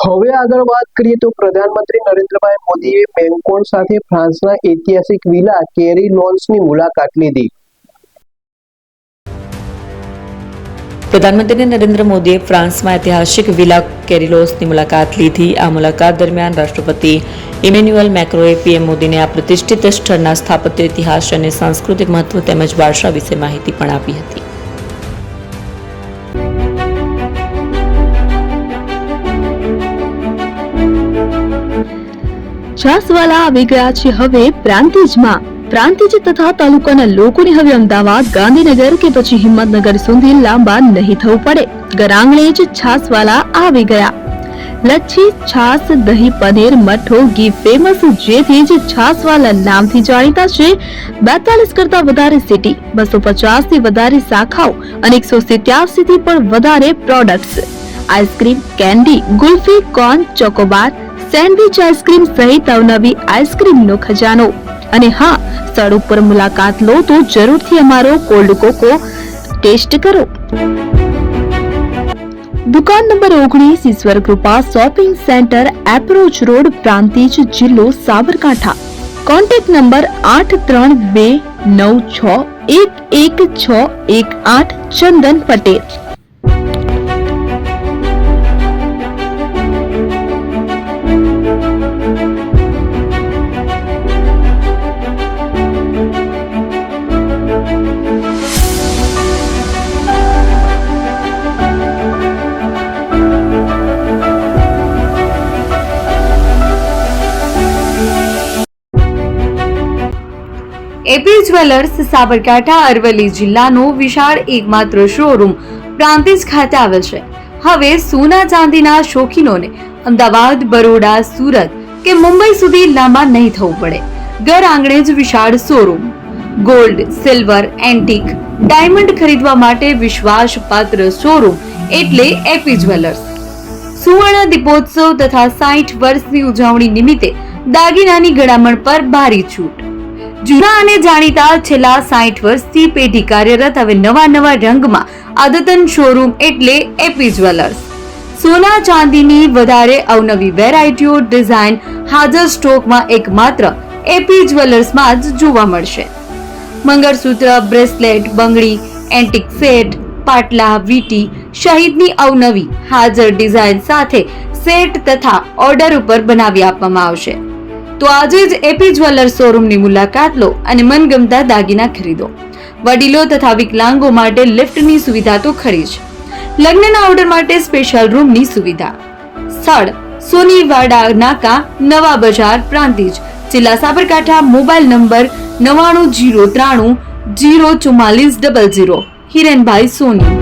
હવે આગળ વાત કરીએ તો પ્રધાનમંત્રી નરેન્દ્રભાઈ મોદીએ મેન્કોન સાથે ફ્રાન્સના ઐતિહાસિક વિલા કેરી લોન્સની મુલાકાત લીધી। પ્રધાનમંત્રી નરેન્દ્ર મોદીએ ફ્રાન્સમાં ઐતિહાસિક વિલા કેરીલોસની મુલાકાત લીધી। આ મુલાકાત દરમિયાન રાષ્ટ્રપતિ ઇમેન્યુઅલ મેક્રોએ પીએમ મોદીને આ પ્રતિષ્ઠિત સ્થળના સ્થાપત્ય ઇતિહાસ અને સાંસ્કૃતિક મહત્વ તેમજ વારસા વિશે માહિતી પણ આપી હતી। છાસવાલા આવી ગયા છે હવે પ્રાંતિજમાં। પ્રાંતિજ તથા તાલુકાના લોકોને હવે અમદાવાદ, ગાંધીનગર કે પછી હિંમતનગર સુધી લાંબા નહીં થવું પડે। ઘરઆંગણે જ છાસવાલા આવી ગયા। લચ્છી, છાસ, દહીં, પનીર, મઠ્ઠો, ઘી ફેમસ, જેથી જ છાસવાલા નામથી જાણીતા છે। 42 કરતા વધારે સિટી, 250 થી વધારે શાખાઓ અને 187 થી પણ વધારે products. Ice cream, candy, kulfi, corn, Chocobar, sandwich ice cream સહિત અવનવી આઈસ્ક્રીમનો ખજાનો। અને હા, સ્થળ ઉપર મુલાકાત લો તો જરૂરથી અમારો કોલ્ડ કોકો ટેસ્ટ કરો। દુકાન number 19, Ishwar Krupa shopping centre, approach road, Prantij, જિલ્લો Sabarkantha. Contact number 8329611618 Chandan Patel. AP jewellers Sabarkantha Aravalli જિલ્લાનો વિશાળ એકમાત્ર શોરૂમ પ્રાંતિજ ખાતે આવેલ છે। હવે સોના ચાંદીના શોખીનોને અમદાવાદ, બરોડા, સુરત કે મુંબઈ સુધી લાંબા નહીં થવું પડે। ઘર આંગણે જ વિશાળ showroom. Gold, silver, antique, diamond ખરીદવા માટે વિશ્વાસપાત્ર શોરૂમ એટલે એપી જ્વેલર્સ। સુવર્ણ દીપોત્સવ તથા 60 વર્ષની ઉજવણી નિમિત્તે દાગીનાની ગળામણ પર ભારી છૂટ। જૂના અને જાણીતા છેલ્લા 60 વર્ષથી પેઢી કાર્યરત હવે નવા રંગમાં અદ્યતન શોરૂમ એટલે એપી જ્વેલર્સ। સોના ચાંદીની વધારે અવનવી વેરાયટીઓ, ડિઝાઇન હાજર સ્ટોકમાં એકમાત્ર એપી જ્વેલર્સમાં જ જોવા મળશે। મંગળસૂત્ર, બ્રેસલેટ, બંગડી, એન્ટિક સેટ, પાટલા, વીટી સહિતની અવનવી હાજર ડિઝાઇન સાથે સેટ તથા ઓર્ડર ઉપર બનાવી આપવામાં આવશે। તો આજે જ એપી જ્વેલર્સ શોરૂમની મુલાકાત લો અને મનગમતા દાગીના ખરીદો। વડીલો તથા વિકલાંગો માટે લિફ્ટની સુવિધા તો ખરી જ, લગ્નના ઓર્ડર માટે સ્પેશિયલ રૂમની સુવિધા। સ્થળ સોનીવાડા નાકા, નવા બજાર, પ્રાંતિજ, જિલ્લા સાબરકાંઠા। Mobile number 9903004400। હિરેનભાઈ સોની।